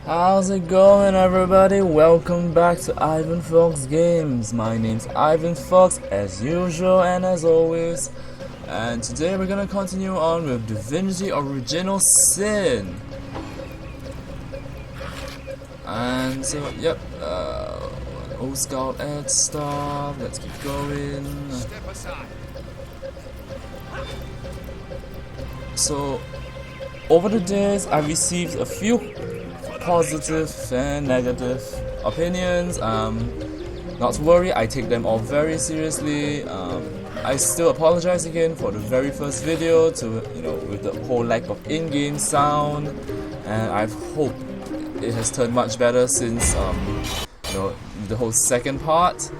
How's it going, everybody? Welcome back to IvanFox Games. My name's IvanFox as usual and as always. And today we're gonna continue on with Divinity Original Sin. And so, yep, old scout ed stuff. Let's keep going. So, over the days, I received a few positive and negative opinions. Not to worry, I take them all very seriously. I still apologize again for the very first video with the whole lack of in-game sound, and I hope it has turned much better since the whole second part.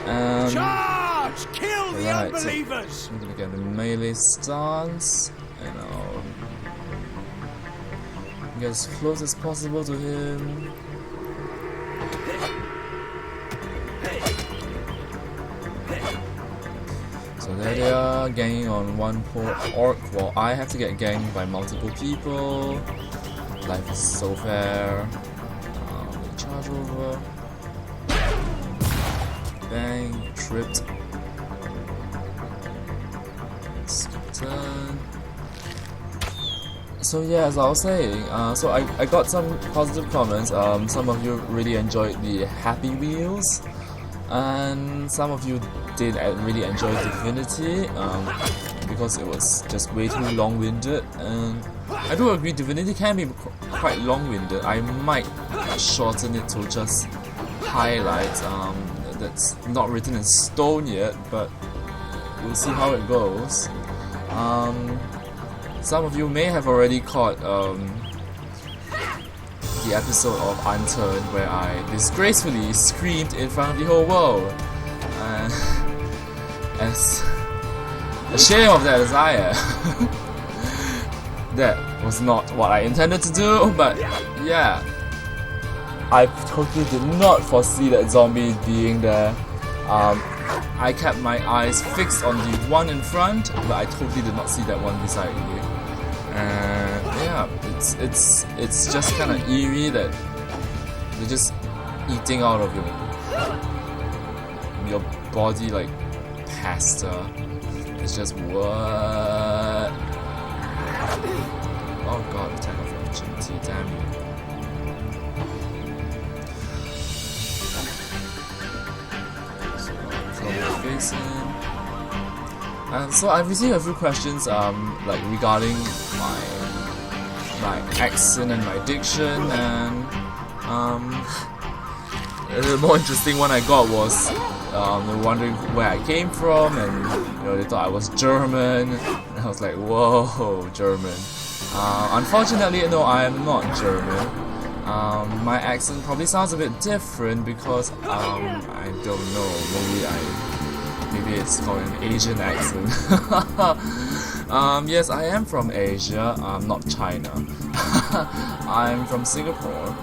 Charge! Kill the unbelievers! So I'm gonna get the melee stance, get as close as possible to him. So there they are, ganging on one poor orc while I have to get ganged by multiple people. Life is so fair. Charge over. Bang, tripped. Skip a turn. So yeah, as I was saying, so I got some positive comments. Some of you really enjoyed the Happy Wheels, and some of you did really enjoy Divinity, because it was just way too long-winded. And I do agree, Divinity can be quite long-winded. I might shorten it to just highlights. That's not written in stone yet, but we'll see how it goes. Some of you may have already caught the episode of Unturned where I disgracefully screamed in front of the whole world. As ashamed of that as I am, that was not what I intended to do, but yeah. I totally did not foresee that zombie being there. I kept my eyes fixed on the one in front, but I totally did not see that one beside me. And yeah, it's just kind of eerie that they're just eating out of your body like pasta. It's just what? Oh god, attack of opportunity, damn you. So I've received a few questions like regarding my accent and my diction, and the more interesting one I got was they were wondering where I came from, and they thought I was German, and I was like, whoa, German. Unfortunately, no, I am not German. My accent probably sounds a bit different because I don't know, maybe it's called an Asian accent. Yes, I am from Asia, not China. I'm from Singapore,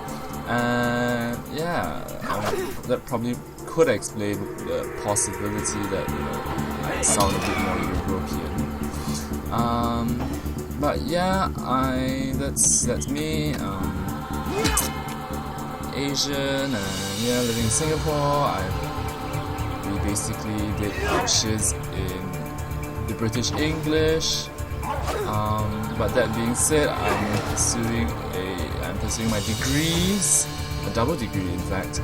and yeah, that probably could explain the possibility that I sound a bit more European. But yeah, that's me. Asian, and yeah, living in Singapore. We basically did our shits in the British English. But that being said, I'm pursuing my degrees, a double degree in fact,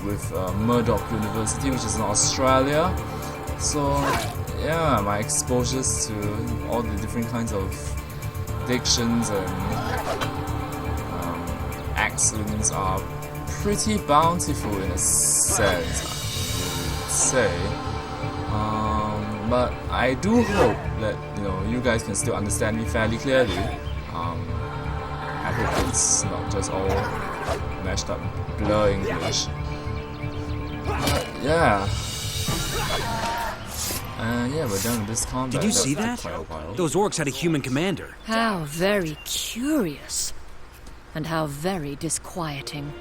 with Murdoch University, which is in Australia. So yeah, my exposures to all the different kinds of dictions and accents are pretty bountiful in a sense, I would say. But I do hope that you guys can still understand me fairly clearly. I hope it's not just all mashed up blur English. But yeah. Yeah, we're done with this combat. Did you see that? Those orcs had a human commander. How very curious. And how very disquieting.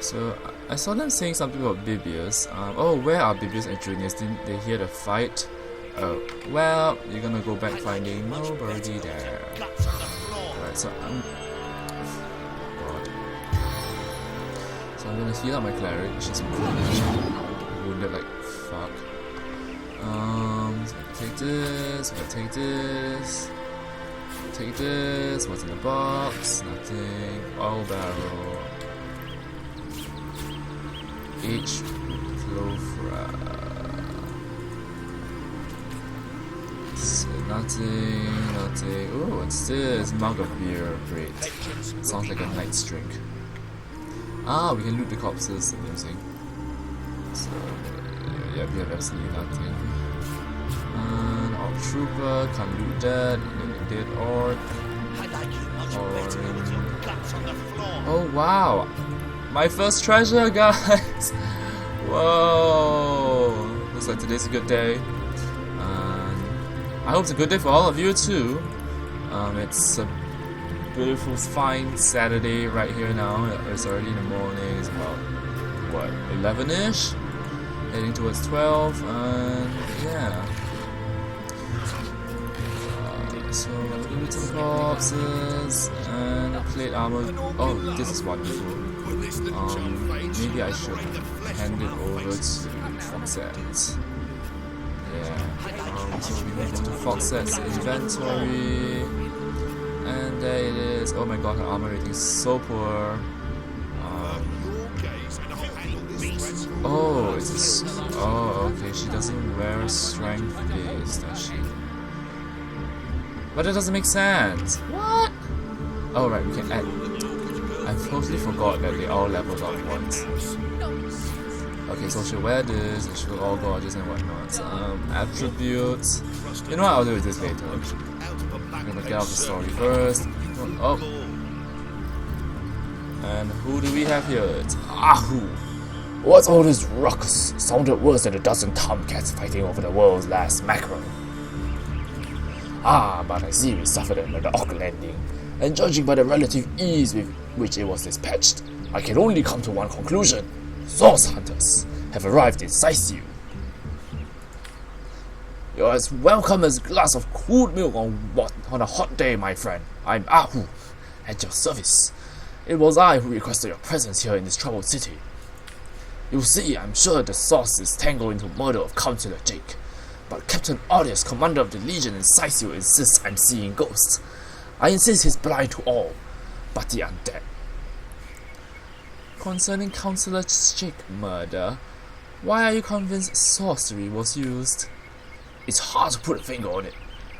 So, I saw them saying something about Bibius. Oh, where are Bibius and Junius? Didn't they hear the fight? Oh, well, you're gonna go back finding nobody there. Let's So I'm... God. So I'm gonna heal up my cleric. She's wounded like fuck. So I'm gonna take this, I'm gonna take this. Take this, what's in the box? Nothing. Oil barrel. H flow nothing. Oh, what's this? Mug of beer. Great. Sounds like a night's drink. Ah, we can loot the corpses. Amusing. So, yeah, we have absolutely nothing. And our trooper, can't loot that. Dead orc. Oh wow! My first treasure, guys! Whoa! Looks like today's a good day. I hope it's a good day for all of you too. It's a beautiful, fine Saturday right here now. It's already in the morning. It's about, what, 11-ish? Heading towards 12, and yeah. So, loot some corpses, and a plate armor. Oh, this is wonderful. Maybe I should hand it over to Foxette. Yeah. So we move on to Foxette's inventory. And there it is. Oh my god, her armor rating is so poor. Oh, it's a... Oh, okay, she doesn't wear strength base, does she? But it doesn't make sense. What? Oh right, we can add. I totally forgot that they all leveled up once. Okay, so she'll wear this, and she'll all gorgeous and whatnot. Attributes. You know what? I'll do with this later. I'm gonna get out the story first. Oh. And who do we have here? It's Ahu. What's all this ruckus? Sounded worse than a dozen tomcats fighting over the world's last mackerel. Ah, but I see we suffered another awkward landing, and judging by the relative ease with which it was dispatched, I can only come to one conclusion. Source hunters have arrived in Sisu. You're as welcome as a glass of cooled milk on a hot day, my friend. I'm Ahu, at your service. It was I who requested your presence here in this troubled city. You see, I'm sure the source is tangled into murder of Councillor Jake, but Captain Audius, commander of the Legion in Sisu, insists I'm seeing ghosts. I insist he's blind to all, but the undead. Concerning Councillor Jake's murder, why are you convinced sorcery was used? It's hard to put a finger on it,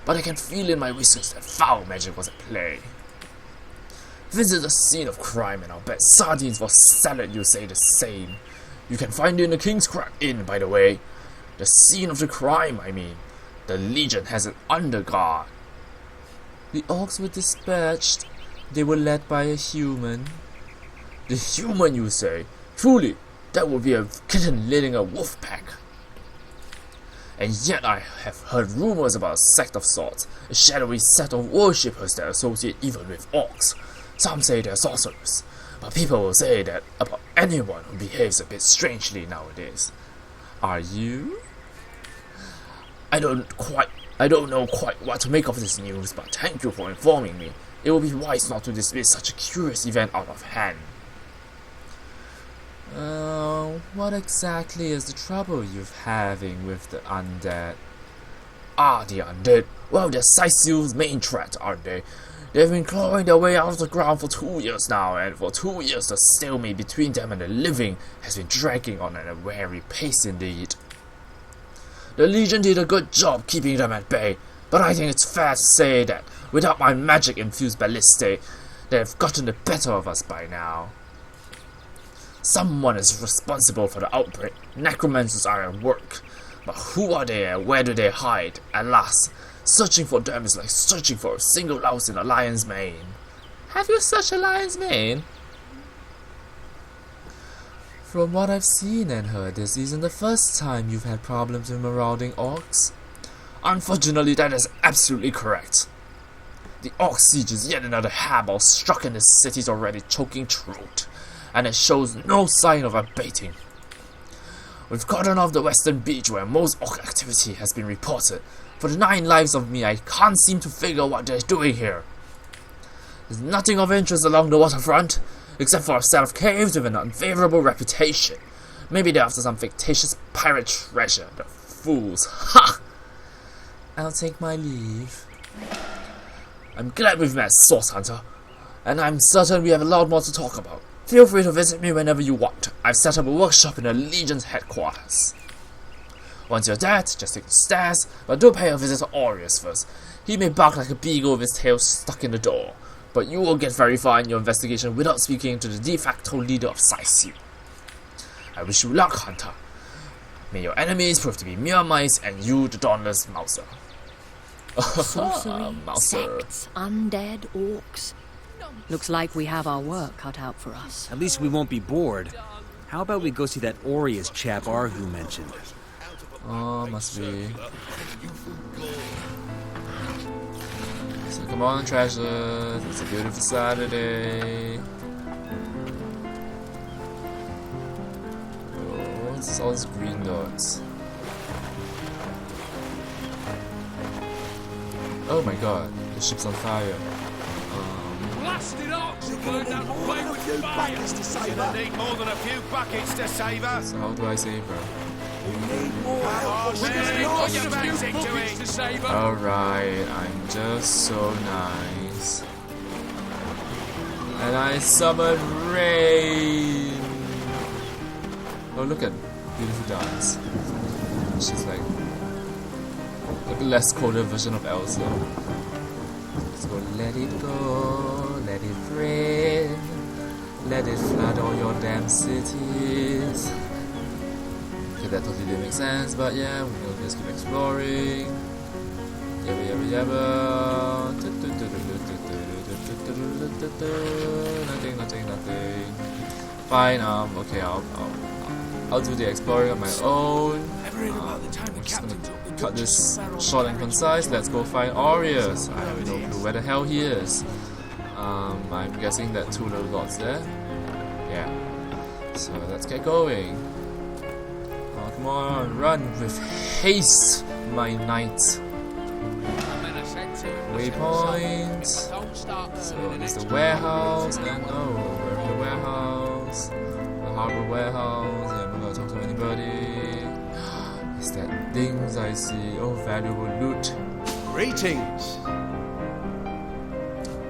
but I can feel in my whiskers that foul magic was at play. Visit the scene of crime and I'll bet sardines for salad you say the same. You can find it in the King's Crab Inn, by the way. The scene of the crime, I mean. The Legion has an underguard. The orcs were dispatched. They were led by a human. The human, you say? Truly, that would be a kitten leading a wolf pack. And yet I have heard rumors about a sect of sorts, a shadowy set of worshippers that associate even with orcs. Some say they're sorcerers, but people will say that about anyone who behaves a bit strangely nowadays. Are you? I don't know quite what to make of this news, but thank you for informing me. It will be wise not to dismiss such a curious event out of hand. What exactly is the trouble you're having with the undead? Ah, the undead. Well, they're Sisu's main threat, aren't they? They've been clawing their way out of the ground for 2 years now, and for 2 years the stalemate between them and the living has been dragging on at a wary pace indeed. The Legion did a good job keeping them at bay, but I think it's fair to say that without my magic-infused ballistae, they've gotten the better of us by now. Someone is responsible for the outbreak. Necromancers are at work. But who are they and where do they hide? Alas, searching for them is like searching for a single louse in a lion's mane. Have you searched a lion's mane? From what I've seen and heard, this isn't the first time you've had problems with marauding orcs. Unfortunately, that is absolutely correct. The orc siege is yet another harbor struck in the city's already choking throat, and it shows no sign of abating. We've gotten off the western beach where most orc activity has been reported. For the 9 lives of me, I can't seem to figure what they're doing here. There's nothing of interest along the waterfront, except for a set of caves with an unfavorable reputation. Maybe they're after some fictitious pirate treasure. The fools. Ha! I'll take my leave. I'm glad we've met, Source Hunter, and I'm certain we have a lot more to talk about. Feel free to visit me whenever you want. I've set up a workshop in the Legion's headquarters. Once you're dead, just take the stairs, but do pay a visit to Aureus first. He may bark like a beagle with his tail stuck in the door, but you will get very far in your investigation without speaking to the de facto leader of Saisu. I wish you luck, Hunter. May your enemies prove to be mere mice and you the dauntless Mouser. Sorcery, Mouser. sects, undead, orcs. Looks like we have our work cut out for us. At least we won't be bored. How about we go see that Aureus chap Arhu mentioned? Oh, must be. So come on, treasures. It's a beautiful Saturday. Oh, it's all these green dots. Oh my god, the ship's on fire. Blasted ox! Burned out away with fire! Gonna need more than a few buckets to save her! So how do I save her? Alright, I'm just so nice. And I summon rain! Oh, look at beautiful dance. She's like a less coded version of Elsa. Let's go, let it go, let it rain, let it flood all your damn cities. Okay, that totally didn't make sense, but yeah, we'll just keep exploring. Yabba yabba yabba. Nothing. Fine, okay, I'll do the exploring on my own. I'm just gonna cut this short and concise. Let's go find Aureus. I have no clue where the hell he is. I'm guessing that two little dots there. Yeah. So let's get going. Oh, come on, run with haste, my knight. Waypoint. So there's the warehouse, and oh, we're in the warehouse. The harbor warehouse. Yeah, I'm not gonna talk to anybody. Is that things I see? Oh, valuable loot. Greetings!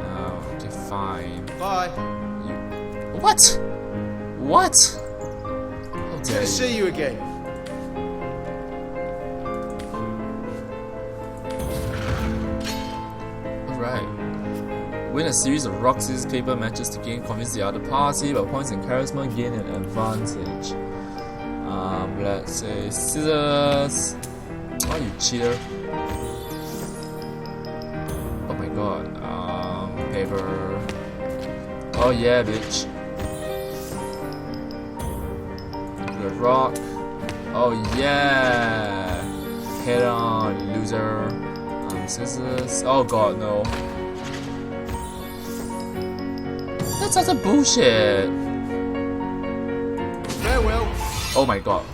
Oh, okay, fine. Bye! What? What? How Good dare to see you again. Alright. Win a series of rock, scissors, paper matches to gain convince the other party, but points and charisma gain an advantage. Let's say scissors. Oh, you cheater. Oh my god. Paper. Oh yeah, bitch. The rock. Oh yeah. Head on, loser. Scissors. Oh god, no. That's such a bullshit. Farewell. Oh my god.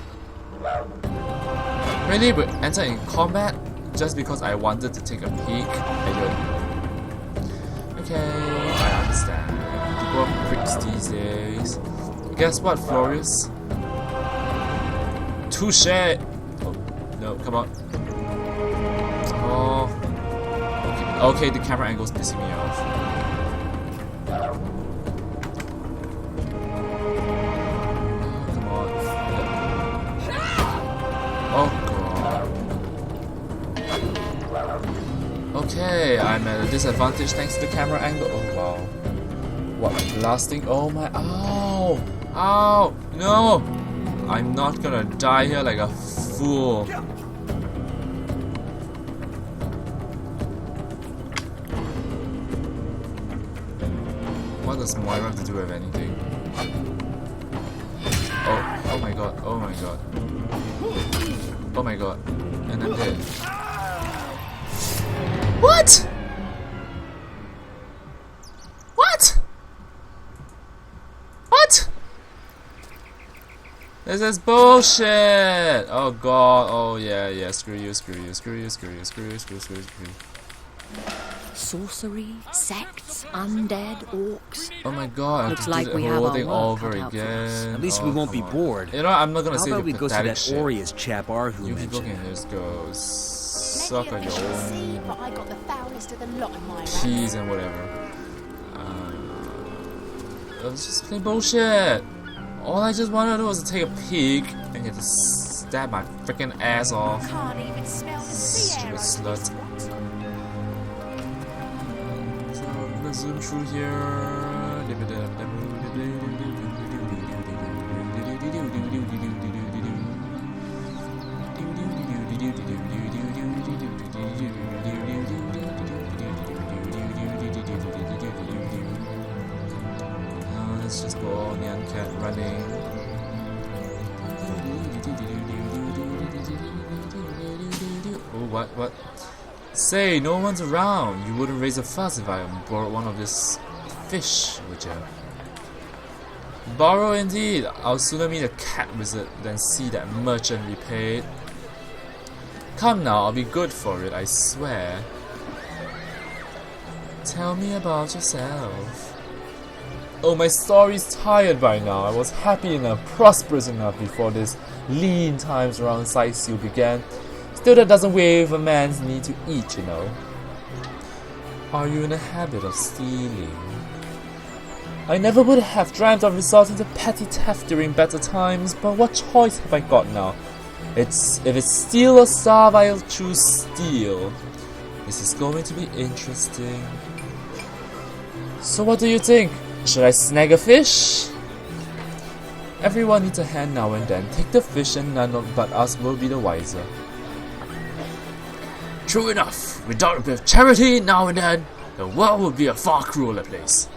Really? We enter in combat just because I wanted to take a peek at your... Okay, I understand. People are pricks these days. Guess what, Florius? Touche! Oh, no, come on. Oh. Okay, the camera angle's pissing me off. Okay, I'm at a disadvantage thanks to the camera angle. Oh wow. What, blasting? Oh my. Ow! Ow! No! I'm not gonna die here like a fool. What does Moira have to do with anything? Oh my god, oh my god. Oh my god. And I'm dead. What? What? What? This is bullshit! Oh god, oh yeah, screw you. Sorcery, sects, undead, orcs. Oh my god, I Looks have to like do the we have whole our thing work over cut out for us. again. At least Oh, we won't be come on. bored. You know what, I'm not gonna How say about the we go see pathetic that shit. Aureus chap Arhu You people mentioned? can just go suck on your own but I got the foulest of the lot in my keys and whatever. Let's just play bullshit. All I just wanted to do was to take a peek and get to stab my freaking ass off. Can't even smell the sea air. Stupid slut. So I'm gonna zoom through here. Let's just go on the cat running. Oh, what? Say, no one's around. You wouldn't raise a fuss if I borrowed one of this fish, would you? Borrow indeed. I'll sooner meet a cat wizard than see that merchant repaid. Come now, I'll be good for it, I swear. Tell me about yourself. Oh, my story's tired by now. I was happy enough, prosperous enough before this lean times around Sightseal began. Still, that doesn't waive a man's need to eat, you know. Are you in the habit of stealing? I never would have dreamt of resorting to petty theft during better times, but what choice have I got now? If it's steal or starve, I'll choose steal. This is going to be interesting. So what do you think? Should I snag a fish? Everyone needs a hand now and then. Take the fish and none but us will be the wiser. True enough. Without a bit of charity now and then, the world would be a far crueler place.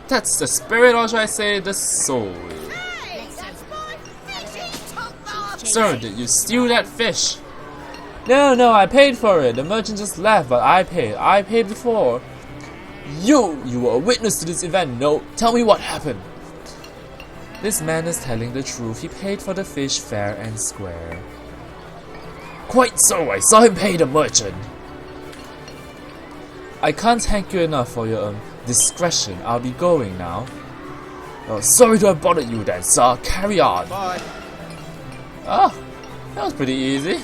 That's the spirit, or should I say the soul? Hey, that's my fish, you top bastard! Sir, did you steal that fish? No, I paid for it. The merchant just left, but I paid. I paid before. You were a witness to this event. No, tell me what happened. This man is telling the truth. He paid for the fish fair and square. Quite so, I saw him pay the merchant. I can't thank you enough for your discretion. I'll be going now. Oh, sorry to have bothered you then, sir. Carry on. Bye. Oh, that was pretty easy.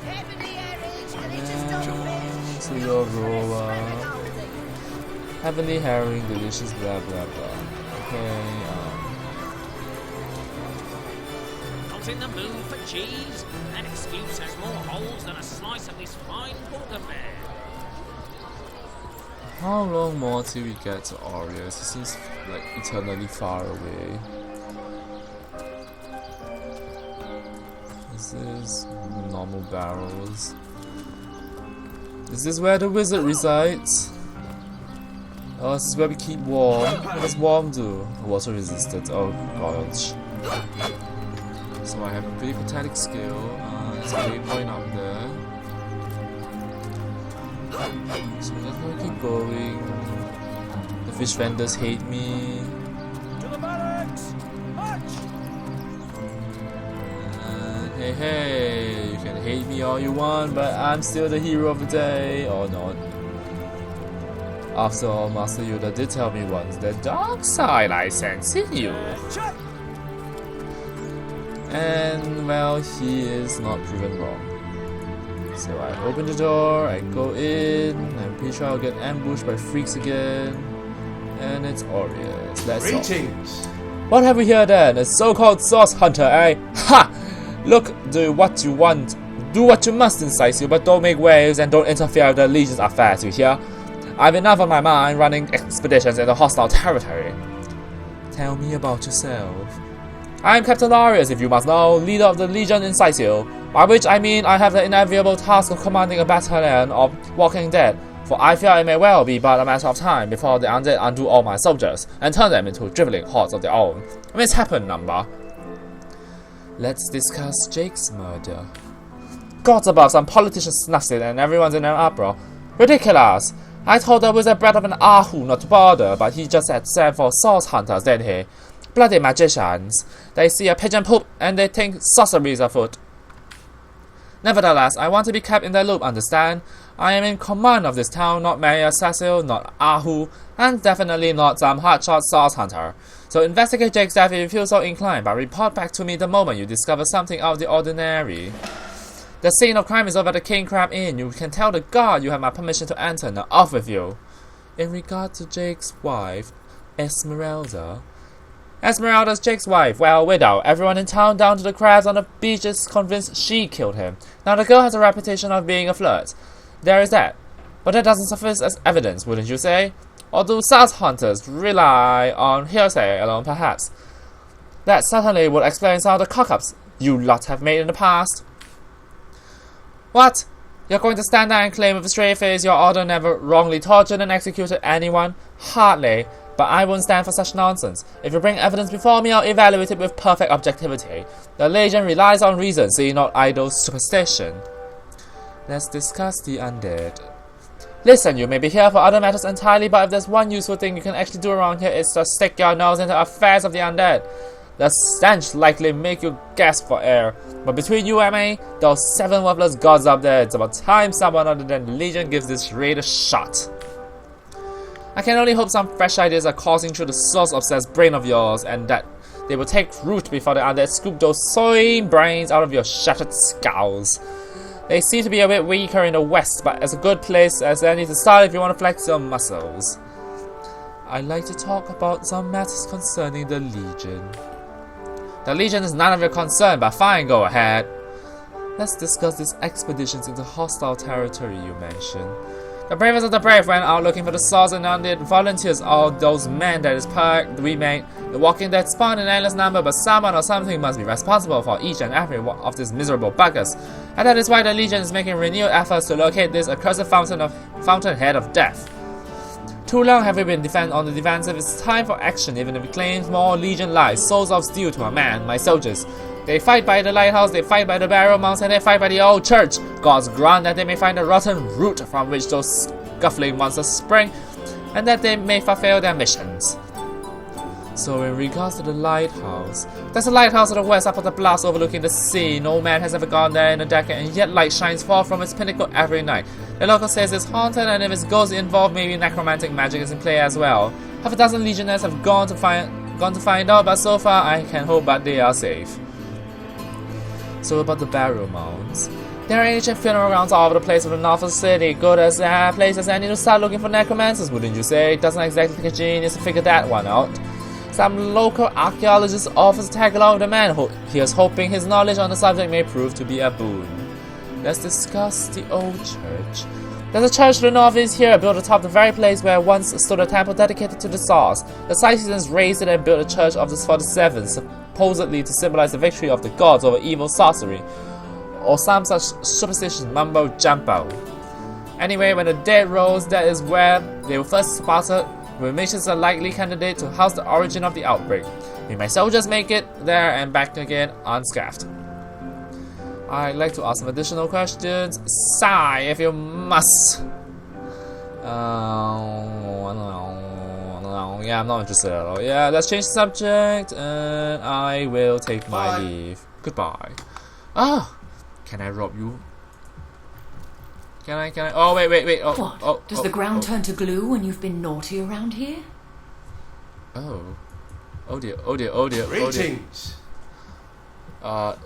Heavenly heritage, delicious dolphin. To your roller. Heavenly herring, delicious blah blah blah. Okay, Not in the mood for cheese? That excuse has more holes than a slice of this fine porterfare. how long more till we get to Aureus? He seems like eternally far away. This is normal barrels. Is this where the wizard resides? Oh, this is where we keep warm. What does warm do? Water resistant. Oh gosh. So I have a pretty pathetic skill. There's a waypoint up there. So we're just gonna keep going. The fish vendors hate me. To the barracks! March! Hey, you can hate me all you want, but I'm still the hero of the day, or not. After all, Master Yoda did tell me once, the dark side I sense in you. Check! And, well, he is not proven wrong. So I open the door, I go in, I'm pretty sure I'll get ambushed by freaks again. And it's Aureus, that's all. Greetings! What have we here then? A so-called source hunter, eh? Ha! Look, do what you want. Do what you must in Sightseal, but don't make waves and don't interfere with the Legion's affairs, you hear? I've enough on my mind running expeditions into hostile territory. Tell me about yourself. I'm Captain Aureus, if you must know, leader of the Legion in Sightseal, by which I mean I have the enviable task of commanding a battalion of walking dead, for I fear it may well be but a matter of time before the undead undo all my soldiers and turn them into drivelling hordes of their own. It's happened, number. Let's discuss Jake's murder. Gods above, some politician snuffed it and everyone's in an uproar. Ridiculous! I told the wizard brat of an Ahu not to bother, but he just had sent for source hunters, didn't he? Bloody magicians. They see a pigeon poop and they think sorcery is afoot. Nevertheless, I want to be kept in the loop, understand? I am in command of this town, not Mayor Cecil, not Ahu, and definitely not some hotshot sauce hunter. So investigate Jake's death if you feel so inclined, but report back to me the moment you discover something out of the ordinary. The scene of crime is over at the King Crab Inn. You can tell the guard you have my permission to enter. Now off with you. In regard to Jake's wife, Esmeralda. Esmeralda's Jake's wife, well, widow. Everyone in town down to the crabs on the beach is convinced she killed him. Now the girl has a reputation of being a flirt. There is that. But that doesn't suffice as evidence, wouldn't you say? Or do sauce hunters rely on hearsay alone, perhaps? That certainly would explain some of the cock-ups you lot have made in the past. What? You're going to stand there and claim with a straight face your order never wrongly tortured and executed anyone? Hardly. But I won't stand for such nonsense. If you bring evidence before me, I'll evaluate it with perfect objectivity. The Legion relies on reason, see, not idle superstition. Let's discuss the undead. Listen, you may be here for other matters entirely, but if there's one useful thing you can actually do around here, it's to stick your nose into affairs of the undead. The stench likely make you gasp for air. But between you and me, those 7 worthless gods up there, it's about time someone other than the Legion gives this raid a shot. I can only hope some fresh ideas are coursing through the sauce-obsessed brain of yours, and that they will take root before the undead scoop those soy brains out of your shattered skulls. They seem to be a bit weaker in the west, but it's a good place as any to start if you want to flex your muscles. I'd like to talk about some matters concerning the Legion. The Legion is none of your concern, but fine, go ahead. Let's discuss these expeditions into hostile territory you mentioned. The bravest of the brave went out looking for the souls and undead volunteers, all those men that is packed we made. The Walking Dead spawned in endless number, but someone or something must be responsible for each and every one of these miserable buggers. And that is why the Legion is making renewed efforts to locate this accursed fountainhead of death. Too long have we been on the defensive. It's time for action, even if it claims more Legion lives. Souls of steel to a man, my soldiers. They fight by the lighthouse, they fight by the barrow mounds, and they fight by the old church. Gods grant that they may find the rotten root from which those scuffling monsters spring, and that they may fulfill their missions. So in regards to the lighthouse, there's a lighthouse to the west up at the bluffs overlooking the sea. No man has ever gone there in a decade, and yet light shines forth from its pinnacle every night. The local says it's haunted, and if its ghosts involved, maybe necromantic magic is in play as well. Half a dozen legionnaires have gone to find out, but so far I can hope that they are safe. So about the burial mounds. There are ancient funeral grounds all over the place of the north of the city. Good as a place as any to start looking for necromancers, wouldn't you say? It doesn't exactly take a genius to figure that one out. Some local archaeologist offers to tag along with the man. He is hoping his knowledge on the subject may prove to be a boon. Let's discuss the old church. There's a church to the northeast here, built atop the very place where once stood a temple dedicated to the Tsars. The Scythians raised it and built a church of the 47th, supposedly to symbolize the victory of the gods over evil sorcery, or some such superstitious mumbo-jumbo. Anyway, when the dead rose, that is where they were first spotted, with missions a likely candidate to house the origin of the outbreak. May my soldiers make it there and back again unscathed. I'd like to ask some additional questions. Sigh if you must. Yeah, I'm not interested at all. Yeah, let's change the subject, and I will take my leave. Goodbye. Ah, can I rob you? Can I? Oh, wait. What? Does the ground turn to glue when you've been naughty around here? Oh dear. Greetings.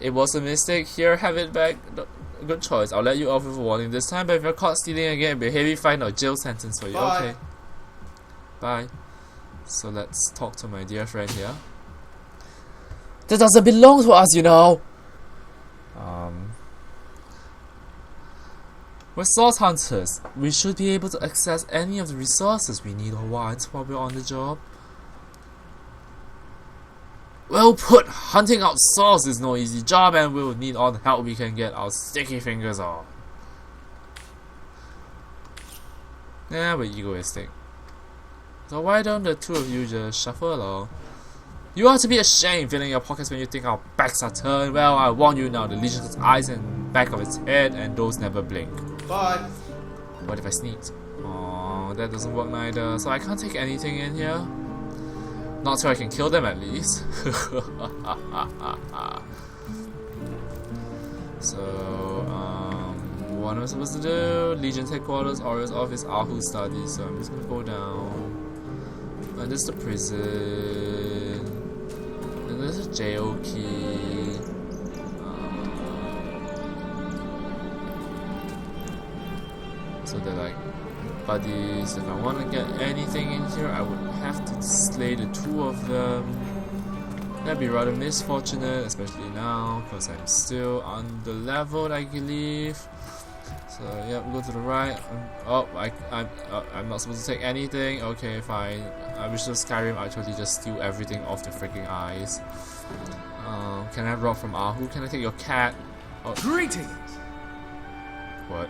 It was a mistake. Here, have it back. Good choice. I'll let you off with a warning this time, but if you're caught stealing again, it'll be a heavy fine or jail sentence for you. Bye. Okay. Bye. So let's talk to my dear friend here. This doesn't belong to us, you know. We're source hunters. We should be able to access any of the resources we need or want while we're on the job. Well put, hunting out source is no easy job, and we'll need all the help we can get our sticky fingers on. Yeah, we're egoistic. So why don't the two of you just shuffle along? You ought to be ashamed filling your pockets when you think our backs are turned. Well, I warn you now, the Legion's eyes and back of its head, and those never blink. Bye. What if I sneaked? Oh, that doesn't work neither, so I can't take anything in here. Not so I can kill them at least. So, what am I supposed to do? Legion's headquarters, Oriel's office, Ahu studies. So I'm just gonna go down. And this is the prison. And there's a jail key. So they're like buddies. If I want to get anything in here, I would have to slay the two of them. That'd be rather misfortunate, especially now, because I'm still under-leveled, I believe. So yeah, we'll go to the right. Oh, I'm not supposed to take anything. Okay, fine. I wish those Skyrim actually just steal everything off the freaking eyes. Can I rob from Ahu? Can I take your cat? Oh. Greetings! What?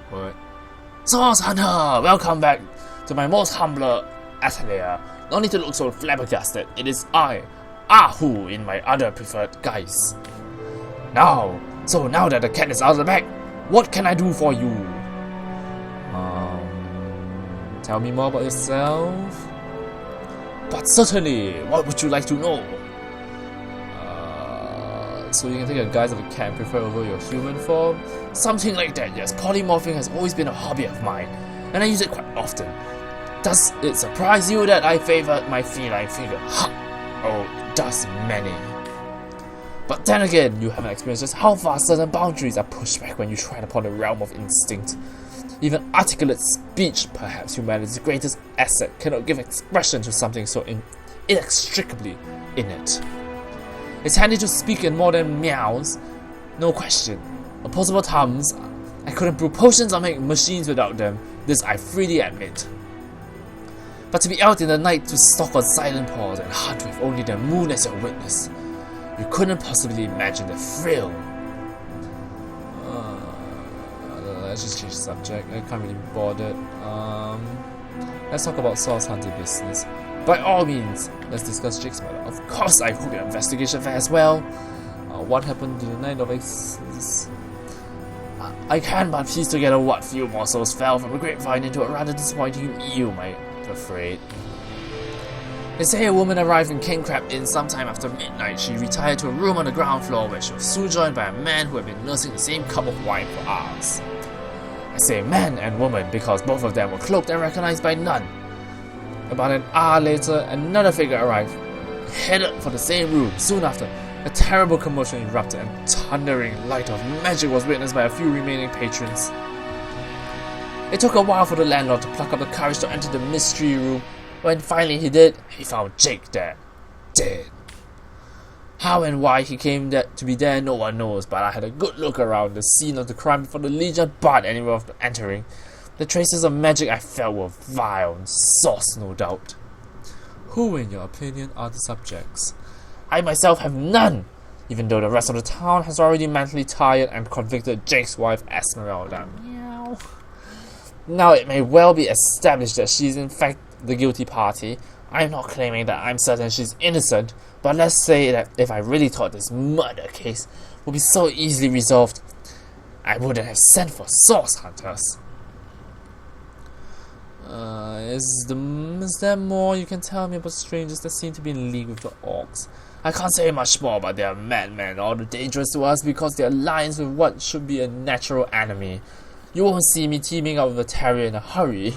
What? Source Hunter! Welcome back to my most humbler atelier. No need to look so flabbergasted. It is I, Ahu, in my other preferred guise. Now that the cat is out of the bag, what can I do for you? Tell me more about yourself. But certainly, what would you like to know? So you can take a guise of a cat and prefer over your human form? Something like that, yes. Polymorphing has always been a hobby of mine, and I use it quite often. Does it surprise you that I favor my feline figure? Ha! Oh, does many. But then again, you haven't experienced just how far certain boundaries are pushed back when you tread upon the realm of instinct. Even articulate speech, perhaps humanity's greatest asset, cannot give expression to something so inextricably innate. It's handy to speak in more than meows, no question. Opposable thumbs, I couldn't brew potions or make machines without them, this I freely admit. But to be out in the night to stalk on silent paws and hunt with only the moon as your witness, you couldn't possibly imagine the thrill. Let's just change the subject. I can't really be bothered. Let's talk about source hunting business. By all means, let's discuss Jake's murder. Of course, I hope your investigation fares well. What happened to the night of I can but piece together what few morsels fell from the grapevine into a rather disappointing meal, I'm afraid. They say a woman arrived in King Crab Inn sometime after midnight. She retired to a room on the ground floor where she was soon joined by a man who had been nursing the same cup of wine for hours. I say man and woman because both of them were cloaked and recognized by none. About an hour later, another figure arrived, headed for the same room. Soon after, a terrible commotion erupted and thundering light of magic was witnessed by a few remaining patrons. It took a while for the landlord to pluck up the courage to enter the mystery room. When finally he did, he found Jake there, dead. How and why he came there to be there, no one knows, but I had a good look around the scene of the crime before the Legion barred anyone from entering. The traces of magic I felt were vile and sauce, no doubt. Who, in your opinion, are the subjects? I myself have none, even though the rest of the town has already mentally tired and convicted Jake's wife Esmeralda. Meow. Now it may well be established that she is in fact the guilty party. I'm not claiming that I'm certain she's innocent, but let's say that if I really thought this murder case would be so easily resolved, I wouldn't have sent for source hunters. Is there more you can tell me about strangers that seem to be in league with the orcs? I can't say much more, but they are madmen, all the dangerous to us because they aligns with what should be a natural enemy. You won't see me teaming up with a terrier in a hurry.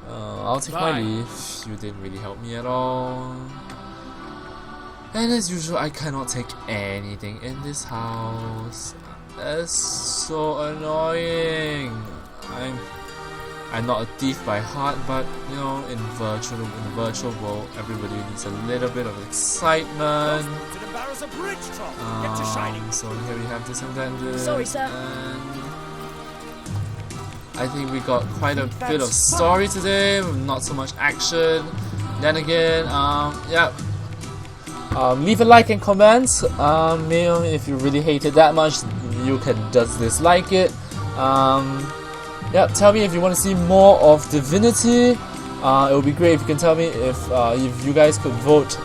I'll take my leave. You didn't really help me at all. And as usual, I cannot take anything in this house. That's so annoying. I'm not a thief by heart, but you know, in the virtual world, everybody needs a little bit of excitement. So here we have this and then this. Sorry, sir. And I think we got quite a bit of story today, not so much action. Then again, yeah. Leave a like and comment. If you really hate it that much, you can just dislike it. Yeah, tell me if you want to see more of Divinity. It would be great if you can tell me if you guys could vote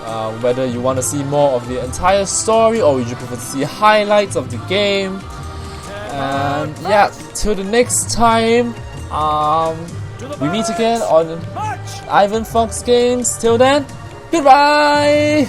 whether you want to see more of the entire story or would you prefer to see highlights of the game. And yeah, till the next time, we meet again on IvanFox games. Till then, goodbye!